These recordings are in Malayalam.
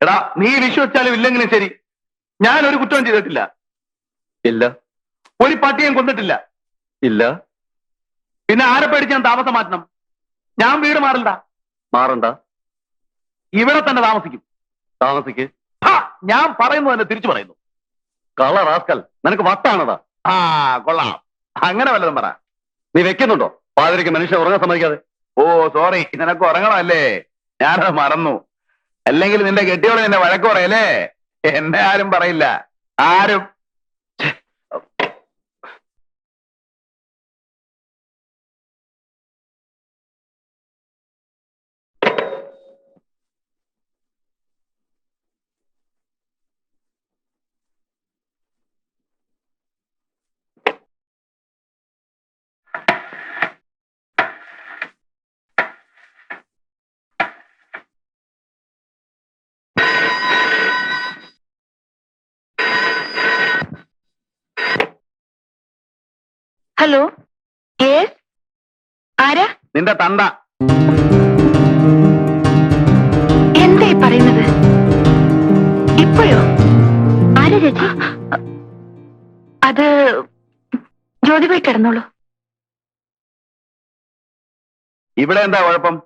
എടാ നീ വിശ്വസിച്ചാലും ഇല്ലെങ്കിലും ശരി, ഞാൻ ഒരു കുറ്റവും ചെയ്തിട്ടില്ല. ഇല്ല. ഒരു പട്ടിയും കൊന്നിട്ടില്ല. ഇല്ല. പിന്നെ ആരെ പേടിച്ച് ഞാൻ താമസം മാറ്റണം? ഞാൻ വീട് മാറില്ല. മാറണ്ട. ഇവിടെ തന്നെ താമസിക്കും. താമസിക്ക്. ഞാൻ പറയുന്നു തന്നെ തിരിച്ചു പറയുന്നു. കള റാസ്കൽ, നിനക്ക് വട്ടാണതാ. ആ കൊള്ളാം. അങ്ങനെ വല്ലതും പറ. നീ വെക്കുന്നുണ്ടോ പാതിരിക്ക് മനുഷ്യൻ ഉറങ്ങാൻ സമ്മതിക്കാതെ? ഓ സോറി, നിനക്ക് ഉറങ്ങണമല്ലേ? ഞാനത് മറന്നു. അല്ലെങ്കിൽ നിന്റെ കെട്ടിയോടെ നിന്നെ വഴക്ക് പറയല്ലേ? എന്നെ ആരും പറയില്ല, ആരും. ഹലോ, യെസ്, ആരാ? നിന്റെ തന്ത. എന്തായി പറയുന്നത്? ഇപ്പോഴോ? ആരാ ചേച്ചി? അത് ജ്യോതി പോയി കിടന്നോളൂ. ഇവിടെ എന്താ കുഴപ്പം?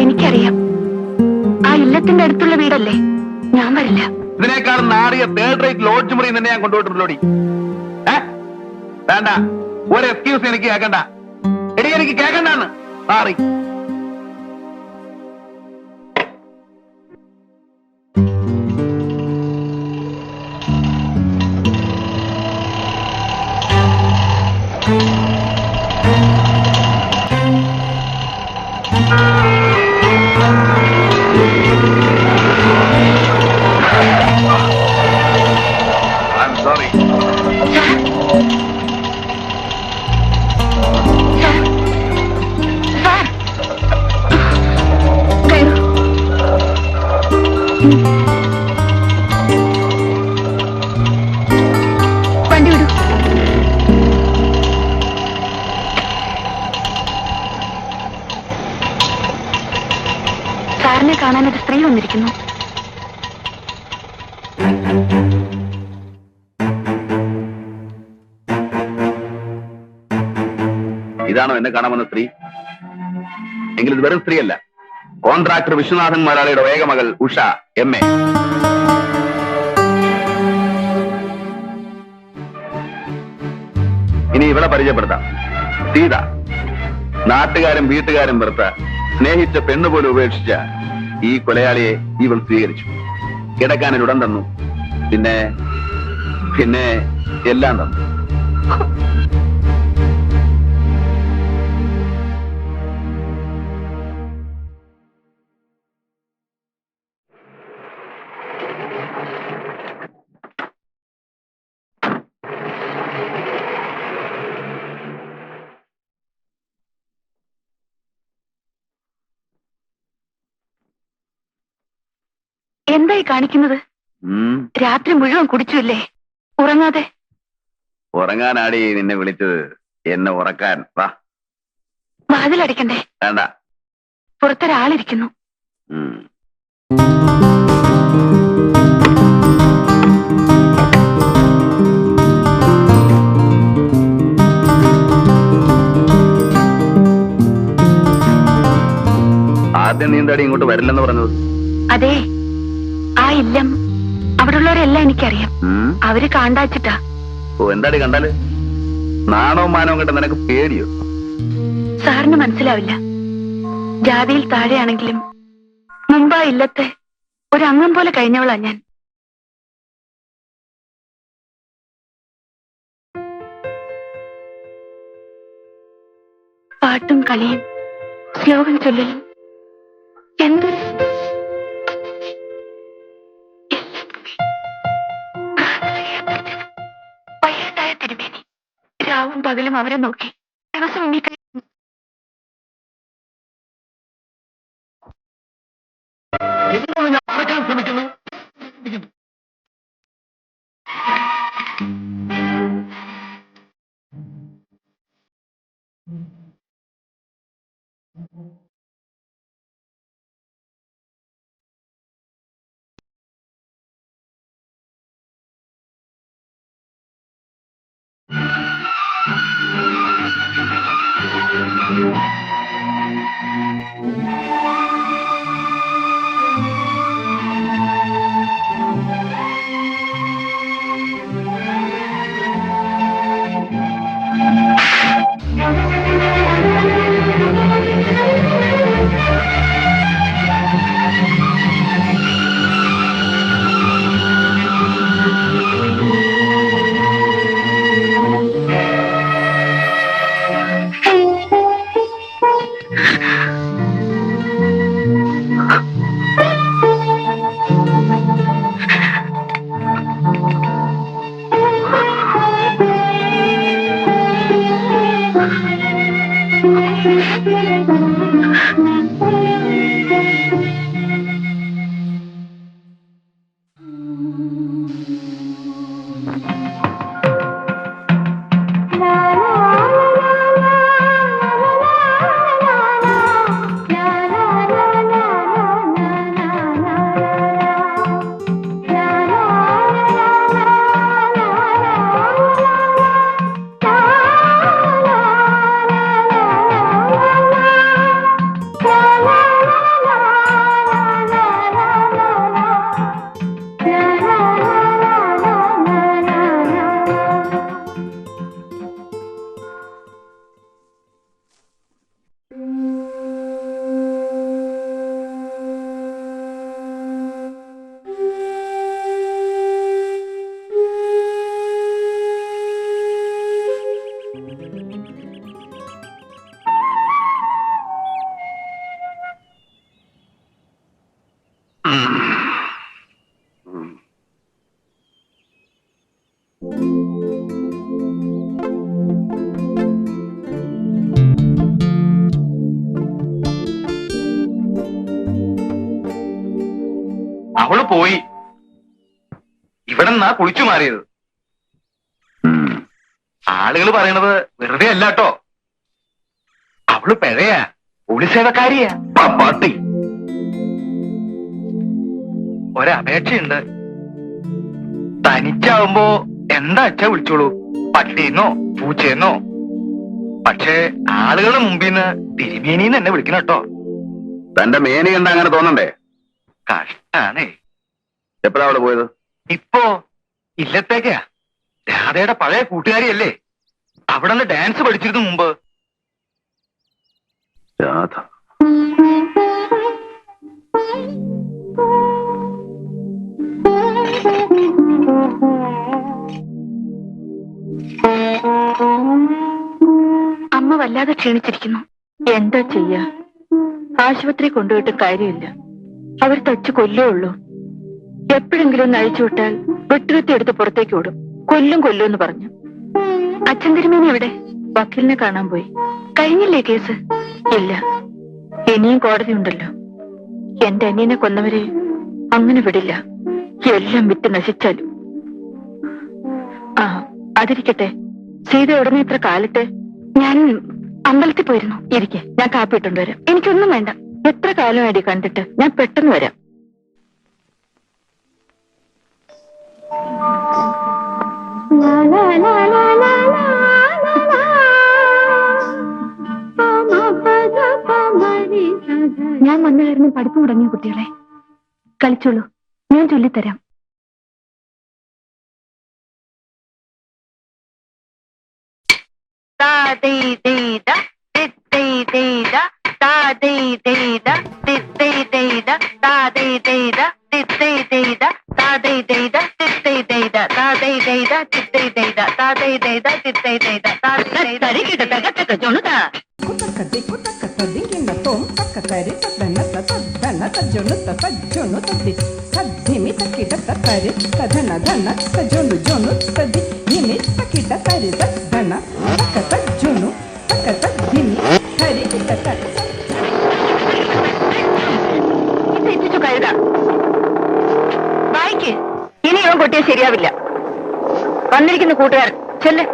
എനിക്കറിയാം, ആ ഇല്ലത്തിന്റെ അടുത്തുള്ള വീടല്ലേ. ഞാൻ വരില്ല. ഇതിനേക്കാൾ നാറിയ തേർഡ് റേറ്റ് ലോഡ്ജ് മുറി തന്നെ ഞാൻ കൊണ്ടുപോയിട്ടുള്ളോടി. വേണ്ട, ഒരു എക്സ്ക്യൂസ് എനിക്ക് കേൾക്കണ്ട. എടി എനിക്ക് കേൾക്കണ്ടാന്ന്. മാറി. I'm sorry. വണ്ടി വിടൂ. സാറിനെ കാണാൻ ഒരു സ്ത്രീ വന്നിരിക്കുന്നു. ഇതാണോ എന്നെ കാണാമെന്ന സ്ത്രീ? എങ്കിൽ ഇത് വെറും സ്ത്രീയല്ല. കോൺട്രാക്ടർ വിശ്വനാഥൻ മലയാളിയുടെ വേഗ മകൾ ഉഷ MA. ഇനി ഇവളെ പരിചയപ്പെടുത്താം. സീത. നാട്ടുകാരും വീട്ടുകാരും വെറുത്ത, സ്നേഹിച്ച പെണ്ണുപോലും ഉപേക്ഷിച്ച ഈ കൊലയാളിയെ ഇവൾ സ്വീകരിച്ചു. കിടക്കാനൊരിടം തന്നു. പിന്നെ പിന്നെ എല്ലാം തന്നു. എന്തായി കാണിക്കുന്നത്? രാത്രി മുഴുവൻ കുടിച്ചുല്ലേ, ഉറങ്ങാതെ? ഉറങ്ങാനാടി നിന്നെ വിളിച്ചത്, എന്നെ ഉറക്കാൻ. വാ. വാതിലടിക്കണ്ടേ? വേണ്ട. പുറത്തൊരാളിരിക്കുന്നു. ആദ്യം നീന്താടി ഇങ്ങോട്ട് വരില്ലെന്ന് പറഞ്ഞത്? അതെ, ആ ഇല്ലം അവിടെയുള്ളവരെല്ലാം എനിക്കറിയാം. അവര് കാണ്ടാച്ചിട്ടാ. ഓ, എന്താടി കണ്ടാല്? നാണവും മാനവും കണ്ട നിനക്ക് പേടിയോ? സാറിന് മനസ്സിലാവില്ല. ജാതിയിൽ താഴെയാണെങ്കിലും മുമ്പാ ഇല്ലത്തെ ഒരു അംഗം പോലെ കഴിഞ്ഞവളാ ഞാൻ. പാട്ടും കളിയും ശ്ലോകം ചൊല്ലലും എന്ത് വയ്യാണ്ടായ തിരുമേനി രാവും പകലും അവരെ നോക്കി ദിവസം ഞാൻ മറക്കാൻ ശ്രമിക്കുന്നു. അവള് പോയി. ഇവിടെ നിന്നാ കുളിച്ചു മാറിയത്. ആളുകൾ പറയണത് വെറുതെ അല്ല കേട്ടോ. അവള് പിഴയാ, പോലീസേവക്കാരിയാ. പാട്ടി ഒരപേക്ഷയുണ്ട്. തനിച്ചാവുമ്പോ എന്താ അച്ഛാ വിളിച്ചോളൂ, പട്ടീന്നോ പൂച്ചയെന്നോ. പക്ഷേ ആളുകളുടെ മുമ്പിന്ന് തിരുമേനിന്ന് എന്നെ വിളിക്കണം കേട്ടോ. തന്റെ മേനി കണ്ട അങ്ങനെ തോന്നണ്ടേ? കഷ്ടാണേ. എപ്പോഴാ അവിടെ പോയത്? ഇപ്പോ ഇല്ലത്തേക്കാ. രാധയുടെ പഴയ കൂട്ടുകാരിയല്ലേ, അവിടെ നിന്ന് ഡാൻസ് പഠിച്ചിരുന്നു മുമ്പ്. രാധ അമ്മ വല്ലാതെ ക്ഷീണിച്ചിരിക്കുന്നു. എന്താ ചെയ്യാ, ആശുപത്രി കൊണ്ടുപോയിട്ട് കാര്യമില്ല. അവർ തച്ച് കൊല്ലേ ഉള്ളൂ. എപ്പോഴെങ്കിലും ഒന്ന് അഴിച്ചുവിട്ടാൽ വെട്ടുകത്തി എടുത്ത് പുറത്തേക്ക് വിടും. കൊല്ലും കൊല്ലും എന്ന് പറഞ്ഞു. അച്ഛൻ തിരുമേനി എവിടെ? വക്കീലിനെ കാണാൻ പോയി. കഴിഞ്ഞില്ലേ കേസ്? ഇല്ല, ഇനിയും കോടതി ഉണ്ടല്ലോ. എന്റെ അനിയനെ കൊന്നവരെ അങ്ങനെ വിടില്ല, എല്ലാം വിറ്റ് നശിച്ചാലും. ആ അതിരിക്കട്ടെ, സീത ഉടനെ ഇത്ര കാലത്തെ? ഞാൻ അമ്പലത്തിൽ പോയിരുന്നു. ഇരിക്കെ, ഞാൻ കാപ്പി ഇട്ടുകൊണ്ട് വരാം. എനിക്കൊന്നും വേണ്ട. എത്ര കാലമായിട്ട് കണ്ടിട്ട്? ഞാൻ പെട്ടെന്ന് വരാം. ഞാൻ വന്നായിരുന്നു പഠിപ്പ് തുടങ്ങിയ കുട്ടികളെ. കളിച്ചോളൂ, ഞാൻ ചൊല്ലിത്തരാം. വായിക്ക്, ഇനി ഇവൻ കൊട്ടിയാൽ ശരിയാവില്ല. വന്നിരിക്കുന്ന കൂട്ടുകാരൻ ചെല്ല്.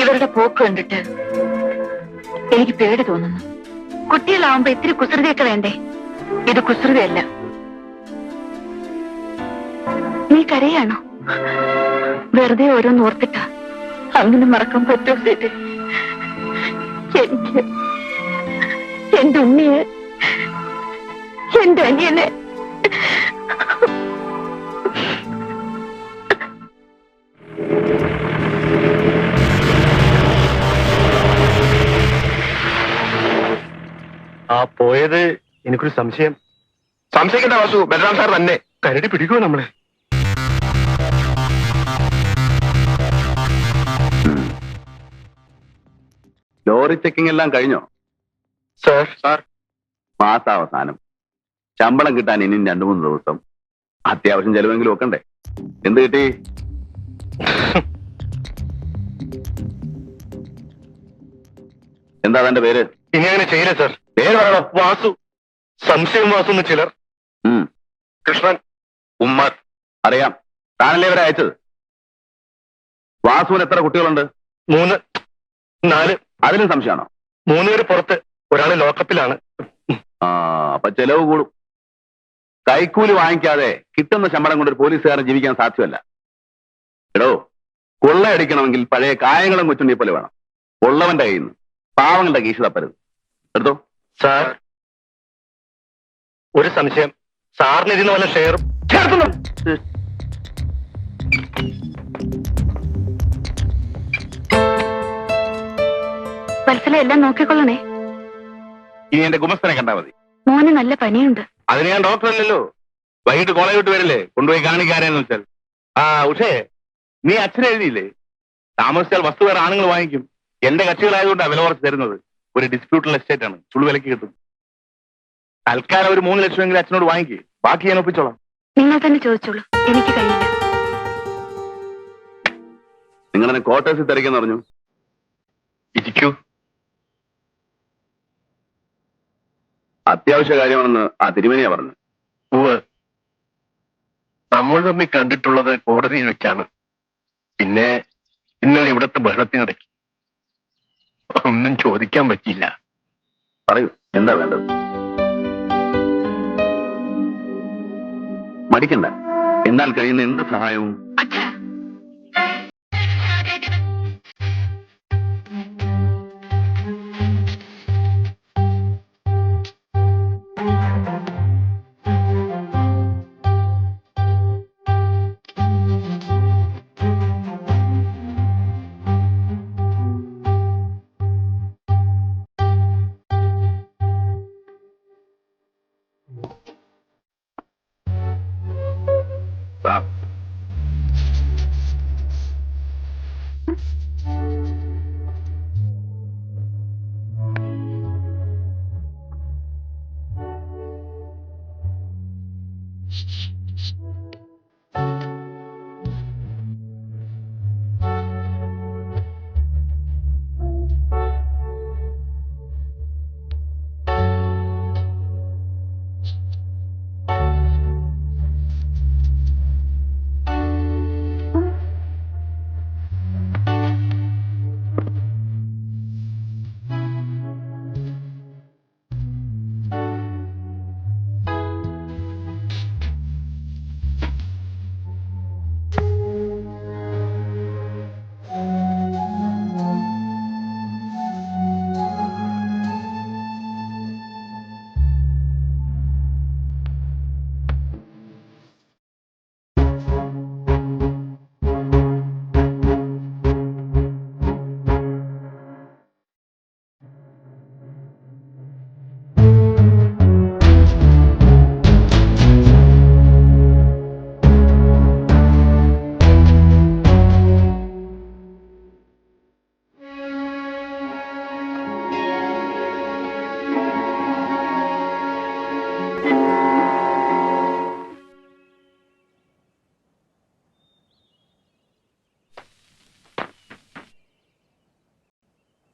ഇവരുടെ പോക്ക് കണ്ടിട്ട് എനിക്ക് പേടി തോന്നുന്നു. കുട്ടികളാവുമ്പോ ഇത്തിരി കുസൃതിയൊക്കെ വേണ്ടേ? ഇത് കുസൃതിയല്ല. നീ കരയാണോ? വെറുതെ ഓരോന്ന് ഓർത്തിട്ടാ. അങ്ങനെ മറക്കാൻ പറ്റുമോ സീറ്റ്? എനിക്ക് എന്റെ ഉണ്ണിയെ, എന്റെ അനിയനെ ആ പോയത് എനിക്കൊരു സംശയം. സംശയിക്കേണ്ട വാസു, ബലറാം സാർ തന്നെ. കരടി പിടിക്കുമോ നമ്മളെ? ലോറി ചെക്കിംഗ് എല്ലാം കഴിഞ്ഞോ? സാർ മാസാവസാനം ശമ്പളം കിട്ടാൻ ഇനിയും 2-3 ദിവസം. അത്യാവശ്യം ചെലവെങ്കിലും വെക്കണ്ടേ? എന്ത് കിട്ടി? എന്താ തന്റെ പേര്? ഇനി അങ്ങനെ ചെയ്യില്ല സാർ. പേര് പറയണോ? വാസു. സംശയം വാസു എന്ന് ചിലർ. കൃഷ്ണൻ, ഉമ്മർ. അറിയാം, താനല്ലേ ഇവരെ അയച്ചത്. വാസുവിന് എത്ര കുട്ടികളുണ്ട്? 3, 4. അതിലും സംശയമാണോ? 3 പേര് പുറത്ത്, ഒരാള് ലോക്കപ്പിലാണ്. അപ്പൊ ചെലവ് കൂടും. കൈക്കൂലി വാങ്ങിക്കാതെ കിട്ടുന്ന ശമ്പളം കൊണ്ട് ഒരു പോലീസുകാരൻ ജീവിക്കാൻ സാധ്യമല്ല. എടോ, കൊള്ളയടിക്കണമെങ്കിൽ പഴയ കായങ്ങളും കൊച്ചുണ്ടി പോലെ വേണം. ഉള്ളവന്റെ കയ്യിൽ നിന്ന് പാവങ്ങളുടെ കീശ തപ്പരുത്. എടുത്തോ. സാർ, ഒരു സംശയം. സാറിന് ഇതിന് വല്ല ഷെയറും ചേർക്കുന്നു. വത്സല എല്ലാം നോക്കിക്കൊള്ളണേ. ഇനി എന്റെ ഗുമസ്തനെ കണ്ടാ മതി. മോന് നല്ല പനിയുണ്ട്. അതിന് ഞാൻ ഡോക്ടറല്ലല്ലോ. വൈകിട്ട് കോളേജ് വിട്ട് വരില്ലേ, കൊണ്ടുപോയി കാണിക്കാരെന്ന് വെച്ചാൽ. ഉഷേ, നീ അച്ഛനെ എഴുതിയില്ലേ? താമസിച്ചാൽ വസ്തു വേറെ ആണുങ്ങൾ വാങ്ങിക്കും. എന്റെ കക്ഷികളായതുകൊണ്ടാണ് വില കുറച്ച് തരുന്നത്. ഒരു ഡിസ്പ്യൂട്ടുള്ള എസ്റ്റേറ്റ് ആണ്, ചുളു വിലക്ക് കിട്ടും. തൽക്കാലം ഒരു 3 ലക്ഷമെങ്കിലും അച്ഛനോട് വാങ്ങിക്കേ, ബാക്കി ഞാൻ ഒപ്പിച്ചോളാം. നിങ്ങൾ തന്നെ ചോദിച്ചോളൂ, എനിക്ക് കഴിയില്ല. നിങ്ങളെന്നെ ക്വാർട്ടേഴ്സിൽ തിരക്കെന്ന് പറഞ്ഞു. ഇരിക്കൂ. അത്യാവശ്യ കാര്യമാണെന്ന് ആ തിരുമേനിയാ പറഞ്ഞു. നമ്മൾ തമ്മിൽ കണ്ടിട്ടുള്ളത് കോടതിയിൽ വെച്ചാണ്. പിന്നെ ഇന്നലെ ഇവിടുത്തെ ബഹളത്തിനിടയ്ക്ക് ഒന്നും ചോദിക്കാൻ പറ്റിയില്ല. പറയൂ, എന്താ വേണ്ടത്? മടിക്കണ്ട, എന്നാൽ കഴിയുന്ന എന്ത് സഹായവും.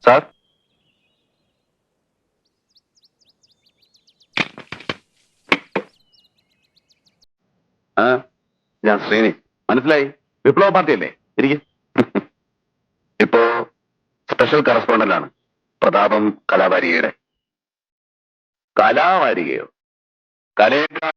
സാർ, ഞാൻ ശ്രീനി. മനസ്സിലായി, വിപ്ലവ പാർട്ടി അല്ലേ? ഇരിക്കും. ഇപ്പോ സ്പെഷ്യൽ കറസ്പോണ്ടന്റ് ആണ്. പ്രതാപം കലാവാരികയുടെ. കലാവാരികയോ? കലയേക്കാൾ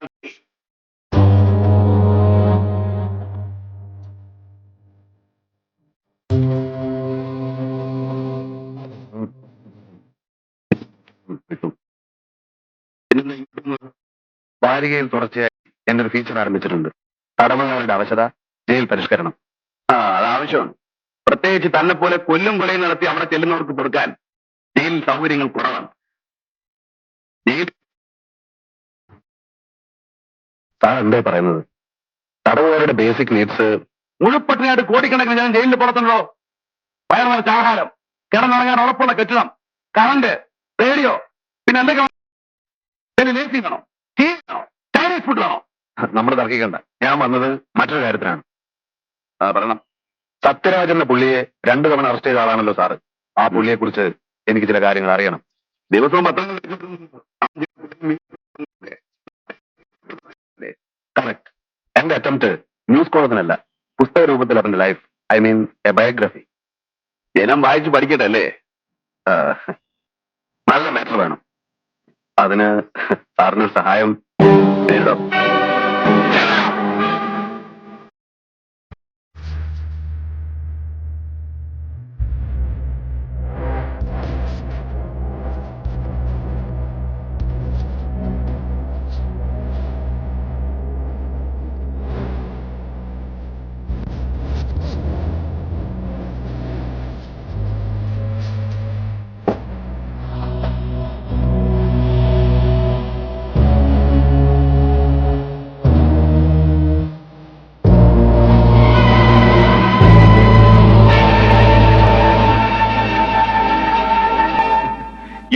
വാരികയിൽ തുടർച്ചയായി എന്റെ ഒരു ഫീച്ചർ ആരംഭിച്ചിട്ടുണ്ട്. തടവുകാരുടെ അവശത, ജയിൽ പരിഷ്കരണം. അത് ആവശ്യമാണ്. പ്രത്യേകിച്ച് തന്നെ പോലെ കൊല്ലും കൊലയും നടത്തി അവിടെ ചെല്ലുന്നവർക്ക് കൊടുക്കാൻ ജയിലിൽ സൗകര്യങ്ങൾ കുറവാണ്. ജയിൽ സാർ എന്തേ പറയുന്നത്? തടവുകാരുടെ ബേസിക് നീഡ്സ് മുഴുപ്പട്ടിനായിട്ട് കോടിക്കണക്കിന് ഞാൻ ജയിലിൽ പുറത്തുണ്ടോ? വയറു നിറച്ച ആഹാരം, കിടന്നുറങ്ങാൻ ഉറപ്പുള്ള കെട്ടിടം, കറണ്ട്, റേഡിയോ, പിന്നെ എന്തൊക്കെ ലേസി വേണോ, ചീസ് വേണോ, ചൈനീസ് ഫുഡ് വേണോ? നമ്മൾ തർക്കിക്കണ്ട. ഞാൻ വന്നത് മറ്റൊരു കാര്യത്തിനാണ്. പറയണം. സത്യരാജ് എന്ന പുള്ളിയെ 2 തവണ അറസ്റ്റ് ചെയ്ത ആളാണല്ലോ സാറ്. ആ പുള്ളിയെ കുറിച്ച് എനിക്ക് ചില കാര്യങ്ങൾ അറിയണം. ദിവസവും പത്രങ്ങൾ കറക്റ്റ്. എന്റെ അറ്റംപ്റ്റ് ന്യൂസ് കോളത്തിനല്ല, പുസ്തക രൂപത്തിൽ അവന്റെ life, I mean A biography. ജനം വായിച്ച് പഠിക്കട്ടെ അല്ലേ? നല്ല മാറ്റർ വേണം. അതിന് സാറിന് സഹായം നേരിടാം.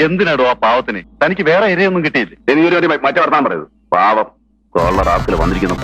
എന്തിനാടോ ആ പാവത്തിന്? തനിക്ക് വേറെ ഇരയൊന്നും കിട്ടിയില്ലേ? എനിക്കൊരു മറ്റേ വർത്താൻ പറയുന്നത്. പാവം കോളർ ആപ്പിൽ വന്നിരിക്കുന്നു.